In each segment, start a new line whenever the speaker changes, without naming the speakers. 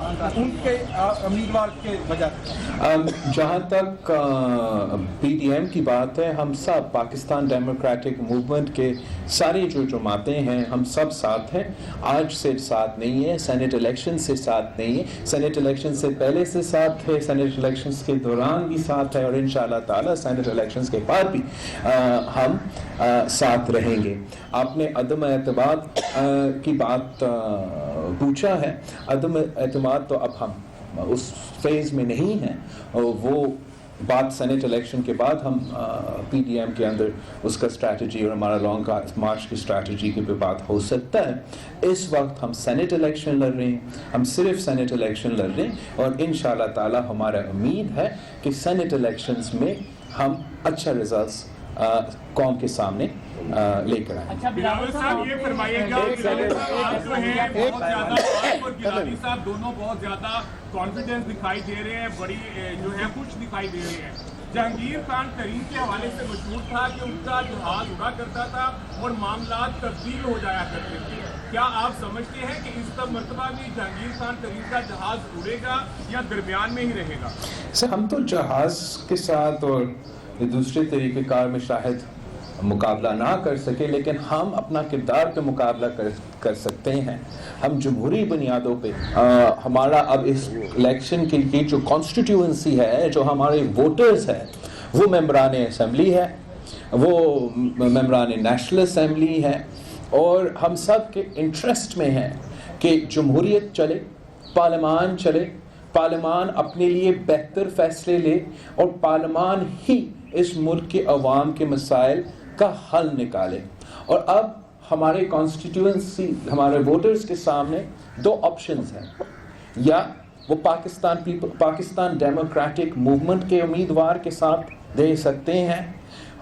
ان کے امیدوار کے وجہ سے؟
جہاں تک PDM کی بات ہے، ہم سب پاکستان ڈیموکریٹک موومنٹ کے سارے جو جماعتیں ہیں ہم سب ساتھ ہیں. آج سے ساتھ نہیں ہے، سینٹ الیکشن سے ساتھ نہیں ہے، سینٹ الیکشن سے پہلے سے ساتھ تھے، سینٹ الیکشنز کے دوران بھی ساتھ ہے، اور انشاءاللہ تعالی سینٹ الیکشنز کے بعد بھی ہم ساتھ رہیں گے. آپ نے عدم اعتماد کی بات پوچھا ہے. عدم اعتماد تو اب ہم اس فیز میں نہیں ہیں، وہ بات سینٹ الیکشن کے بعد ہم PDM کے اندر اس کا اسٹریٹجی اور ہمارا لانگ مارچ کی اسٹریٹجی کی بات ہو سکتا ہے. اس وقت ہم سینٹ الیکشن لڑ رہے ہیں، ہم صرف سینٹ الیکشن لڑ رہے ہیں، اور انشاءاللہ تعالی ہمارا امید ہے کہ سینٹ الیکشنز میں ہم اچھا ریزلٹس قوم کے سامنے لے کر آئیں.
اچھا بلاول صاحب یہ فرمائیے گا آپ جو ہیں بہت زیادہ آپ اور گیلانی صاحب دونوں بہت زیادہ کانفیڈنس دکھائی دے رہے ہیں، بڑی جو ہے خوش دکھائی دے رہے ہیں. جہانگیر خان ترین کے حوالے سے مشہور تھا کہ ان کا جہاز اڑا کرتا تھا اور معاملات تبدیل ہو جایا کرتے تھے. کیا آپ سمجھتے ہیں کہ اس مرتبہ بھی جہانگیر خان ترین کا جہاز اڑے گا یا درمیان میں ہی رہے گا؟
سر ہم تو جہاز کے ساتھ اور دوسرے طریقہ کار میں شاید مقابلہ نہ کر سکے، لیکن ہم اپنا کردار پہ مقابلہ کر سکتے ہیں. ہم جمہوری بنیادوں پہ ہمارا اب اس الیکشن کے لیے جو کانسٹیٹیوئنسی ہے، جو ہمارے ووٹرز ہیں، وہ ممبران اسمبلی ہے، وہ ممبران نیشنل اسمبلی ہے، اور ہم سب کے انٹرسٹ میں ہیں کہ جمہوریت چلے، پارلیمان چلے، پارلیمان اپنے لیے بہتر فیصلے لے، اور پارلیمان ہی اس ملک کے عوام کے مسائل کا حل نکالے. اور اب ہمارے کانسٹیٹیوئنسی، ہمارے ووٹرز کے سامنے دو آپشنز ہیں. یا وہ پاکستان ڈیموکریٹک موومنٹ کے امیدوار کے ساتھ دے سکتے ہیں.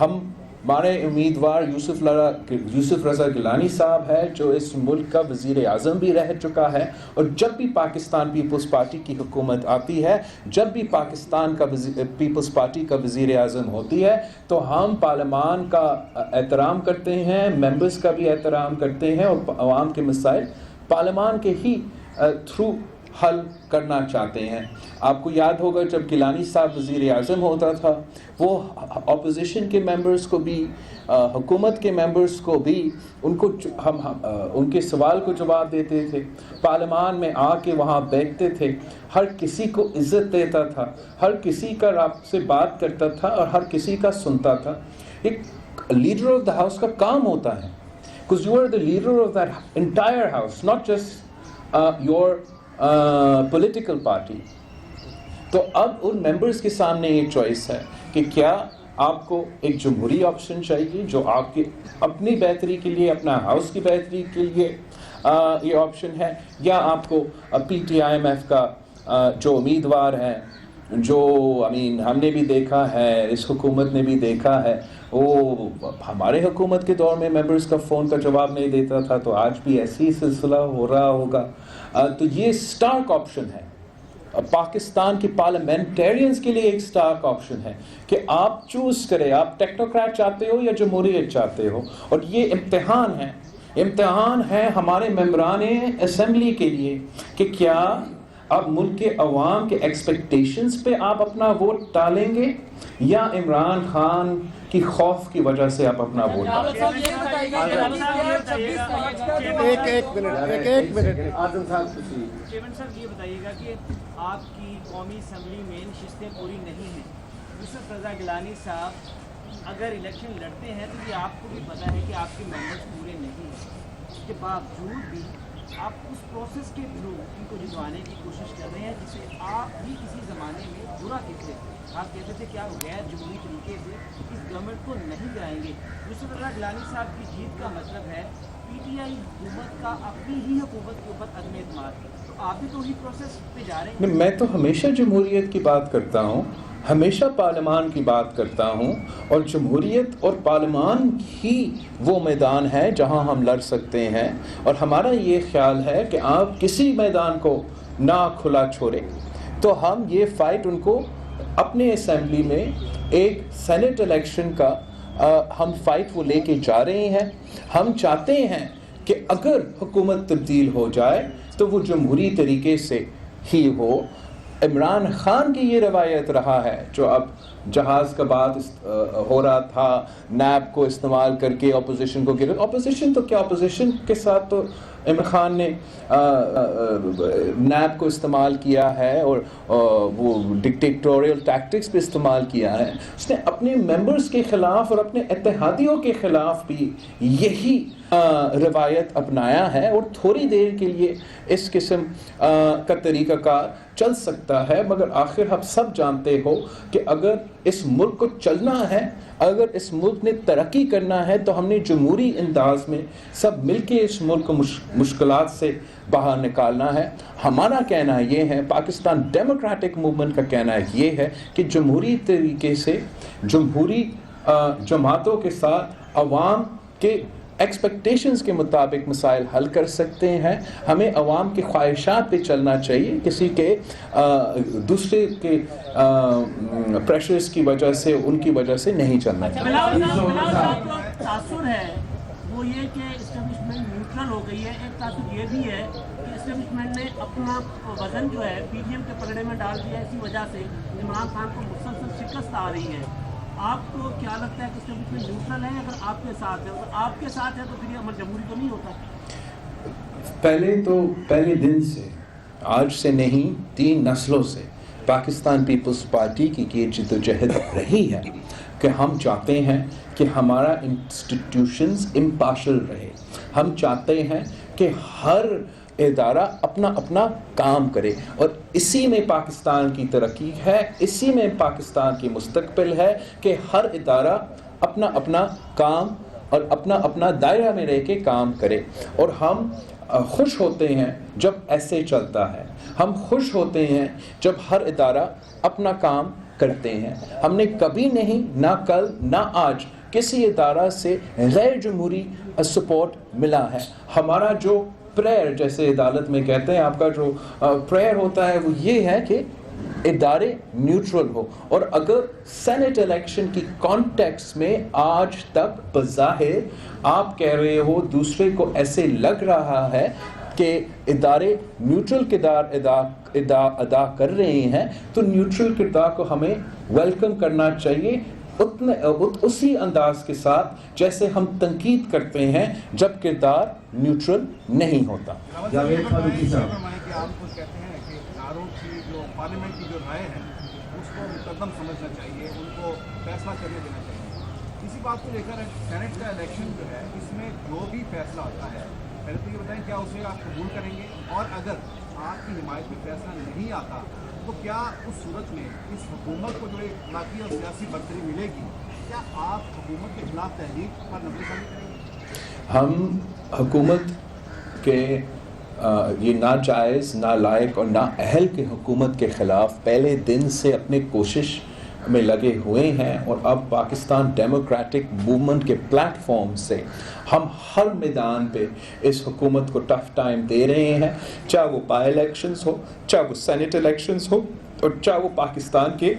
ہمارے امیدوار یوسف رضا گیلانی صاحب ہے، جو اس ملک کا وزیر اعظم بھی رہ چکا ہے، اور جب بھی پاکستان پیپلز پارٹی کی حکومت آتی ہے، جب بھی پاکستان کا پیپلز پارٹی کا وزیر اعظم ہوتی ہے، تو ہم پارلیمان کا احترام کرتے ہیں، ممبرز کا بھی احترام کرتے ہیں، اور عوام کے مسائل پارلیمان کے ہی تھرو حل کرنا چاہتے ہیں. آپ کو یاد ہوگا جب گیلانی صاحب وزیر اعظم ہوتا تھا، وہ اپوزیشن کے ممبرز کو بھی، حکومت کے ممبرز کو بھی، ہم ان کے سوال کو جواب دیتے تھے، پارلیمان میں آ کے وہاں بیٹھتے تھے، ہر کسی کو عزت دیتا تھا، ہر کسی کا آپ سے بات کرتا تھا، اور ہر کسی کا سنتا تھا. ایک لیڈر آف دا ہاؤس کا کام ہوتا ہے، because you are the leader of that entire house, not just your political party. تو اب ان ممبرز کے سامنے ایک چوائس ہے کہ کیا آپ کو ایک جمہوری آپشن چاہیے جو آپ کی اپنی بہتری کے لیے، اپنا ہاؤس کی بہتری کے لیے یہ آپشن ہے، یا آپ کو PTIMF کا جو امیدوار ہیں، جو ہم نے بھی دیکھا ہے، اس حکومت نے بھی دیکھا ہے، وہ ہمارے حکومت کے دور میں ممبرز کا فون کا جواب نہیں دیتا تھا، تو آج بھی ایسی سلسلہ ہو رہا ہوگا. تو یہ سٹارک آپشن ہے پاکستان کی پارلیمنٹیرینز کے لیے. ایک سٹارک آپشن ہے کہ آپ چوز کریں، آپ ٹیکنوکریٹ چاہتے ہو یا جمہوریت چاہتے ہو. اور یہ امتحان ہے ہمارے ممبران اسمبلی کے لیے کہ کیا آپ ملک کے عوام کے ایکسپیکٹیشنز پہ آپ اپنا ووٹ ڈالیں گے، یا عمران خان کی خوف کی وجہ سے آپ اپنا ووٹ ڈالیں گے.
آزم صاحب چیئرمین صاحب یہ بتائیے گا کہ آپ کی قومی اسمبلی میں نشستیں پوری نہیں ہیں. یوسف رضا گیلانی صاحب اگر الیکشن لڑتے ہیں تو یہ آپ کو بھی پتہ ہے کہ آپ کے ممبرز پورے نہیں ہیں، اس کے باوجود بھی آپ اس پروسیس کے تھرو ان کو جتوانے کی کوشش کر رہے ہیں، جسے آپ بھی کسی زمانے میں برا کہتے تھے. آپ کہتے تھے کہ آپ غیر جمہوری طریقے سے اس گورنمنٹ کو نہیں گرائیں گے. یوسف رضا گیلانی صاحب کی جیت کا مطلب ہے PTI حکومت کا اپنی ہی حکومت کے اوپر عدم اعتماد. تو آپ بھی تو وہی پروسیس پہ جا رہے ہیں.
میں تو ہمیشہ جمہوریت کی بات کرتا ہوں، ہمیشہ پارلیمان کی بات کرتا ہوں، اور جمہوریت اور پارلیمان ہی وہ میدان ہے جہاں ہم لڑ سکتے ہیں. اور ہمارا یہ خیال ہے کہ آپ کسی میدان کو نہ کھلا چھوڑیں. تو ہم یہ فائٹ ان کو اپنے اسمبلی میں ایک سینٹ الیکشن کا ہم فائٹ وہ لے کے جا رہے ہیں. ہم چاہتے ہیں کہ اگر حکومت تبدیل ہو جائے تو وہ جمہوری طریقے سے ہی ہو. عمران خان کی یہ روایت رہا ہے جو اب جہاز کا بات ہو رہا تھا نیب کو استعمال کر کے اپوزیشن کو گرا. اپوزیشن تو کیا، اپوزیشن کے ساتھ تو عمران خان نے نیب کو استعمال کیا ہے اور وہ ڈکٹیٹوریل ٹیکٹکس پہ استعمال کیا ہے. اس نے اپنے ممبرز کے خلاف اور اپنے اتحادیوں کے خلاف بھی یہی روایت اپنایا ہے، اور تھوڑی دیر کے لیے اس قسم کا طریقہ کار چل سکتا ہے، مگر آخر آپ سب جانتے ہو کہ اگر اس ملک کو چلنا ہے، اگر اس ملک نے ترقی کرنا ہے تو ہم نے جمہوری انداز میں سب مل کے اس ملک کو مشکلات سے باہر نکالنا ہے. ہمارا کہنا یہ ہے، پاکستان ڈیموکریٹک موومنٹ کا کہنا یہ ہے کہ جمہوری طریقے سے جمہوری جماعتوں کے ساتھ عوام کے ایکسپیکٹیشنز کے مطابق مسائل حل کر سکتے ہیں. ہمیں عوام کی خواہشات پہ چلنا چاہیے، کسی کے دوسرے کے پریشرز کی وجہ سے، ان کی وجہ سے نہیں چلنا چاہیے.
تاثر ہے وہ یہ کہ اسٹیبلشمنٹ نیوٹرل ہو گئی ہے. ایک تاثر یہ بھی ہے کہ اسٹیبلشمنٹ نے اپنا وزن جو ہے پی ڈی ایم کے پلڑے میں ڈال دیا. اسی وجہ سے عمران خان کو مسلسل شکست آ رہی ہے. آپ کو کیا لگتا ہے کہ اسٹیبلشمنٹ نیوٹرل ہے؟ اگر آپ کے ساتھ ہے، اگر آپ کے ساتھ ہے تو پھر یہ عمل جمہوری تو نہیں ہوتا؟
پہلے دن سے، آج سے نہیں، 3 نسلوں سے پاکستان پیپلز پارٹی کی یہ جدوجہد رہی ہے کہ ہم چاہتے ہیں کہ ہمارا انسٹیٹیوشنز امپارشل رہے. ہم چاہتے ہیں کہ ہر ادارہ اپنا اپنا کام کرے، اور اسی میں پاکستان کی ترقی ہے، اسی میں پاکستان کی مستقبل ہے کہ ہر ادارہ اپنا اپنا کام اور اپنا اپنا دائرہ میں رہ کے کام کرے. اور ہم خوش ہوتے ہیں جب ایسے چلتا ہے، ہم خوش ہوتے ہیں جب ہر ادارہ اپنا کام کرتے ہیں. ہم نے کبھی نہیں، نہ کل نہ آج، کسی ادارہ سے غیر جمہوری سپورٹ ملا ہے. ہمارا جو پریئر، جیسے عدالت میں کہتے ہیں، آپ کا جو پریئر ہوتا ہے وہ یہ ہے کہ ادارے نیوٹرل ہو. اور اگر سینٹ الیکشن کی کانٹیکس میں آج تک بظاہر آپ کہہ رہے ہو، دوسرے کو ایسے لگ رہا ہے کہ ادارے نیوٹرل کردار ادا کر رہے ہیں، تو نیوٹرل کردار کو ہمیں ویلکم کرنا چاہیے اسی انداز کے ساتھ جیسے ہم تنقید کرتے ہیں جب کردار نیوٹرل نہیں ہوتا.
جاوید فاروقی صاحب،
کہ آپ کو کہتے ہیں کہ اداروں کی جو پارلیمنٹ کی جو رائے ہے اس کو مقدم سمجھنا چاہیے، ان کو فیصلہ کرنے دینا چاہیے. اسی بات کو لے کر سینٹ کا الیکشن جو ہے، اس میں جو بھی فیصلہ آتا ہے، پہلے تو یہ بتائیں کیا اسے آپ قبول کریں گے، اور اگر آپ کی حمایت میں فیصلہ نہیں آتا تو کیا اس صورت میں اس حکومت کو جو ایک اخلاقی اور سیاسی برتری ملے گی، کیا آپ حکومت کے خلاف تحریک پر نظر کریں گے؟
ہم حکومت کے یہ ناجائز، نالائق اور نااہل کے حکومت کے خلاف پہلے دن سے اپنے کوشش میں لگے ہوئے ہیں، اور اب پاکستان ڈیموکریٹک موومنٹ کے پلیٹ فارم سے ہم ہر میدان پہ اس حکومت کو ٹف ٹائم دے رہے ہیں، چاہے وہ بائی الیکشنز ہو، چاہے وہ سینٹ الیکشنز ہو، اور چاہے وہ پاکستان کے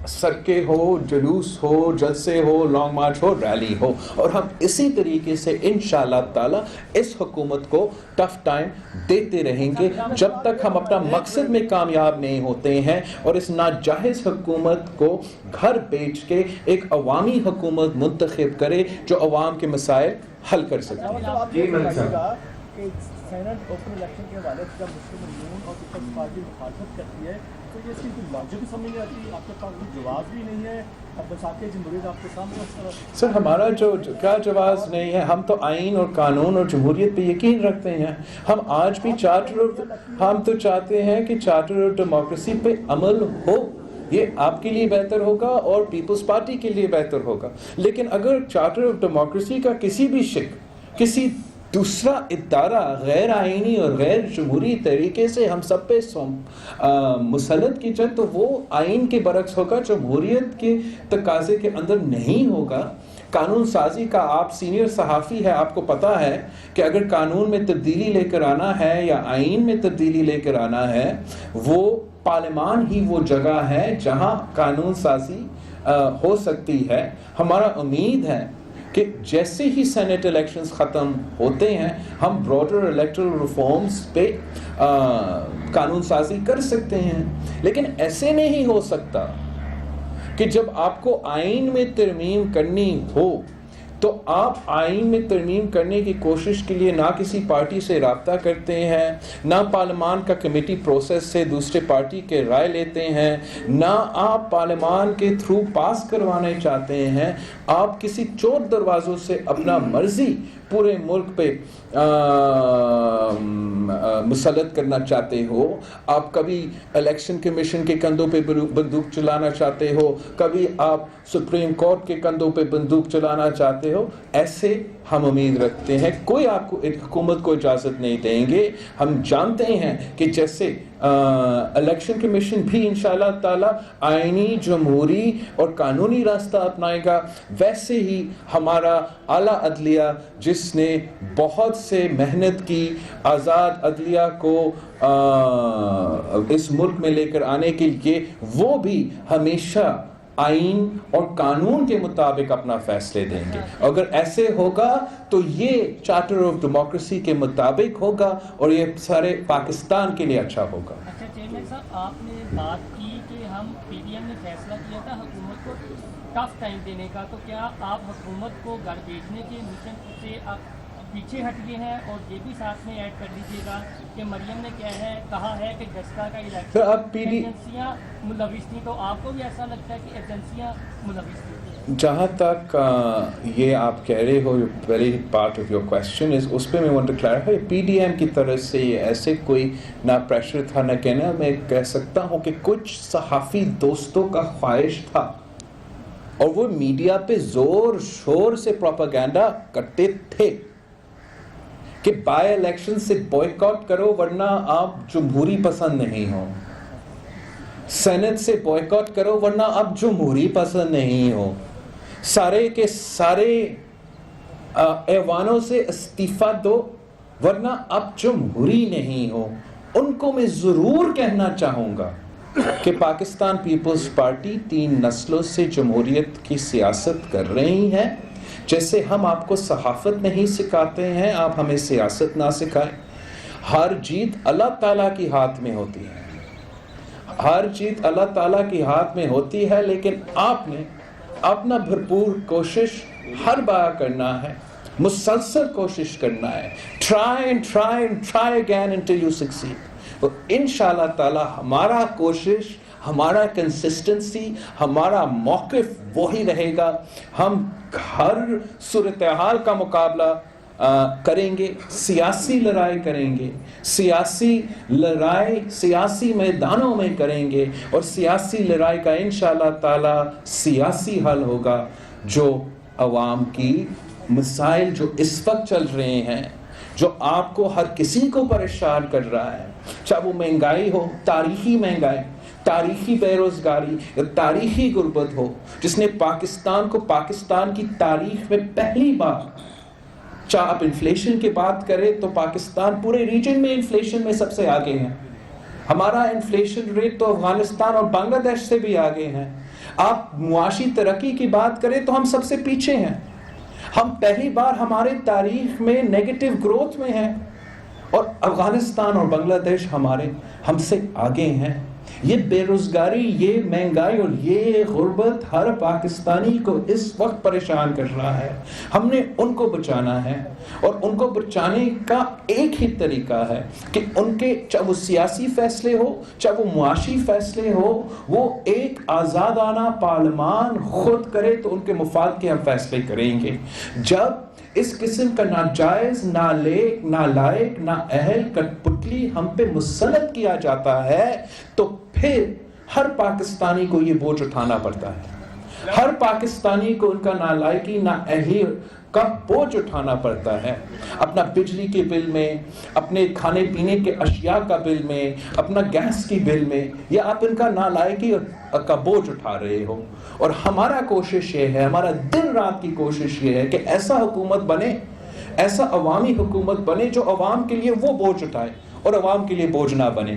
سڑکیں ہو، جلوس ہو، جلسے ہو، لانگ مارچ ہو، ریلی ہو. اور ہم اسی طریقے سے انشاءاللہ تعالی اس حکومت کو ٹف ٹائم دیتے رہیں گے جب تک ہم اپنا مقصد میں کامیاب نہیں ہوتے ہیں، اور اس ناجائز حکومت کو گھر بیچ کے ایک عوامی حکومت منتخب کرے جو عوام کے مسائل حل کر سکے.
جی ملک صاحب.
سینٹ اوپن الیکشن کے حوالے سے جب مسلم یونین اور پیپلز پارٹی مخالفت کرتی ہے تو یہ اس کی کوئی لاجک سمجھ نہیں آتی. آپ کے پاس کوئی جواز بھی نہیں ہے. اب بساتے جمہوریت آپ کے سامنے.
سر ہمارا جو کیا جواز نہیں ہے، ہم تو آئین اور قانون اور جمہوریت پہ یقین رکھتے ہیں. ہم آج بھی ہم تو چاہتے ہیں کہ چارٹر اور ڈیموکریسی پہ عمل ہو. یہ آپ کے لیے بہتر ہوگا اور پیپلز پارٹی کے لیے بہتر ہوگا. لیکن اگر چارٹر آف ڈیموکریسی کا کسی بھی شک، کسی دوسرا ادارہ غیر آئینی اور غیر جمہوری طریقے سے ہم سب پہ مسلط کی جائے تو وہ آئین کے برعکس ہوگا، جمہوریت کے تقاضے کے اندر نہیں ہوگا. قانون سازی کا آپ سینئر صحافی ہے، آپ کو پتہ ہے کہ اگر قانون میں تبدیلی لے کر آنا ہے یا آئین میں تبدیلی لے کر آنا ہے، وہ پارلیمان ہی وہ جگہ ہے جہاں قانون سازی ہو سکتی ہے. ہمارا امید ہے کہ جیسے ہی سینٹ الیکشنز ختم ہوتے ہیں ہم براڈر الیکٹرل ریفارمز پہ قانون سازی کر سکتے ہیں. لیکن ایسے نہیں ہو سکتا کہ جب آپ کو آئین میں ترمیم کرنی ہو تو آپ آئین میں ترمیم کرنے کی کوشش کے لیے نہ کسی پارٹی سے رابطہ کرتے ہیں, نہ پارلیمان کا کمیٹی پروسیس سے دوسرے پارٹی کے رائے لیتے ہیں, نہ آپ پارلیمان کے تھرو پاس کروانے چاہتے ہیں. آپ کسی چور دروازوں سے اپنا مرضی پورے ملک پہ مسلط کرنا چاہتے ہو. آپ کبھی الیکشن کمیشن کے کندھوں پہ بندوق چلانا چاہتے ہو, کبھی آپ سپریم کورٹ کے کندھوں پہ بندوق چلانا چاہتے ہو. ایسے ہم امید رکھتے ہیں کوئی آپ کو حکومت کو اجازت نہیں دیں گے. ہم جانتے ہیں کہ جیسے الیکشن کمیشن بھی انشاءاللہ تعالی آئینی, جمہوری اور قانونی راستہ اپنائے گا, ویسے ہی ہمارا اعلیٰ عدلیہ جس نے بہت سے محنت کی آزاد عدلیہ کو اس ملک میں لے کر آنے کے لیے, وہ بھی ہمیشہ آئین اور قانون کے مطابق اپنا فیصلے دیں گے. اگر ایسے ہوگا تو یہ چارٹر آف ڈیموکریسی کے مطابق ہوگا اور یہ سارے پاکستان کے لیے اچھا ہوگا.
اچھا چیئرمین صاحب, آپ نے بات کی کہ ہم پی ڈی ایم نے فیصلہ کیا تھا حکومت کو ٹف ٹائم دینے کا, تو کیا آپ حکومت کو گھر بھیجنے کے مشن سے آپ پیچھے ہٹ گئے ہیں؟ اور یہ بھی ساتھ میں ایڈ کر دیجیے گا کہ مریم نے کیا ہے کہا ہے کہ جسکا کا الیکشن ایجنسیاں ملوث تھیں, تو آپ کو بھی ایسا لگتا ہے کہ ایجنسیاں ملوث تھیں؟
جہاں تک یہ آپ کہہ رہے ہو, very part of your question is, اس پہ میں want to clarify. P D M کی طرف سے یہ ایسے کوئی نہ پریشر تھا نہ کہنا. میں کہہ سکتا ہوں کہ کچھ صحافی دوستوں کا خواہش تھا اور وہ میڈیا پہ زور شور سے پروپیگنڈا کرتے تھے کہ بائی الیکشن سے بوائیکاٹ کرو ورنہ آپ جمہوری پسند نہیں ہو, سینٹ سے بوائیکاٹ کرو ورنہ آپ جمہوری پسند نہیں ہو, سارے کے سارے ایوانوں سے استعفیٰ دو ورنہ آپ جمہوری نہیں ہو. ان کو میں ضرور کہنا چاہوں گا کہ پاکستان پیپلز پارٹی 3 نسلوں سے جمہوریت کی سیاست کر رہی ہے. جیسے ہم آپ کو صحافت نہیں سکھاتے ہیں, آپ ہمیں سیاست نہ سکھائیں. ہر جیت اللہ تعالیٰ کی ہاتھ میں ہوتی ہے, ہر جیت اللہ تعالیٰ کی ہاتھ میں ہوتی ہے, لیکن آپ نے اپنا بھرپور کوشش ہر بار کرنا ہے, مسلسل کوشش کرنا ہے. try again until you succeed. تو انشاءاللہ تعالیٰ ہمارا کوشش, ہمارا کنسسٹنسی, ہمارا موقف وہی رہے گا. ہم ہر صورتحال کا مقابلہ کریں گے, سیاسی لڑائی کریں گے, سیاسی لڑائی سیاسی میدانوں میں کریں گے, اور سیاسی لڑائی کا انشاءاللہ تعالی سیاسی حل ہوگا جو عوام کی مسائل جو اس وقت چل رہے ہیں, جو آپ کو ہر کسی کو پریشان کر رہا ہے, چاہے وہ مہنگائی ہو, تاریخی مہنگائی, تاریخی بے روزگاری یا تاریخی غربت ہو, جس نے پاکستان کو پاکستان کی تاریخ میں پہلی بار, چاہے آپ انفلیشن کی بات کریں تو پاکستان پورے ریجن میں انفلیشن میں سب سے آگے ہیں. ہمارا انفلیشن ریٹ تو افغانستان اور بنگلہ دیش سے بھی آگے ہیں. آپ معاشی ترقی کی بات کریں تو ہم سب سے پیچھے ہیں. ہم پہلی بار ہمارے تاریخ میں نیگیٹو گروتھ میں ہیں, اور افغانستان اور بنگلہ دیش ہم سے آگے ہیں. یہ بے روزگاری, یہ مہنگائی اور یہ غربت ہر پاکستانی کو اس وقت پریشان کر رہا ہے. ہم نے ان کو بچانا ہے, اور ان کو بچانے کا ایک ہی طریقہ ہے کہ ان کے, چاہے وہ سیاسی فیصلے ہو, چاہے وہ معاشی فیصلے ہو, وہ ایک آزادانہ پارلیمان خود کرے تو ان کے مفاد کے ہم فیصلے کریں گے. جب اس قسم کا ناجائز, نالائق, نااہل کٹپٹلی ہم پہ مسلط کیا جاتا ہے تو پھر ہر پاکستانی کو یہ بوجھ اٹھانا پڑتا ہے. ہر پاکستانی کو ان کا نالائقی, نااہلی کا بوجھ اٹھانا پڑتا ہے. اپنا بجلی کے بل میں, اپنے کھانے پینے کے اشیاء کا بل میں, اپنا گیس کی بل میں, یا آپ ان کا نالائقی کا بوجھ اٹھا رہے ہو. اور ہمارا کوشش یہ ہے, ہمارا دن رات کی کوشش یہ ہے کہ ایسا حکومت بنے, ایسا عوامی حکومت بنے جو عوام کے لیے وہ بوجھ اٹھائے اور عوام کے لیے بوجھ نہ بنے.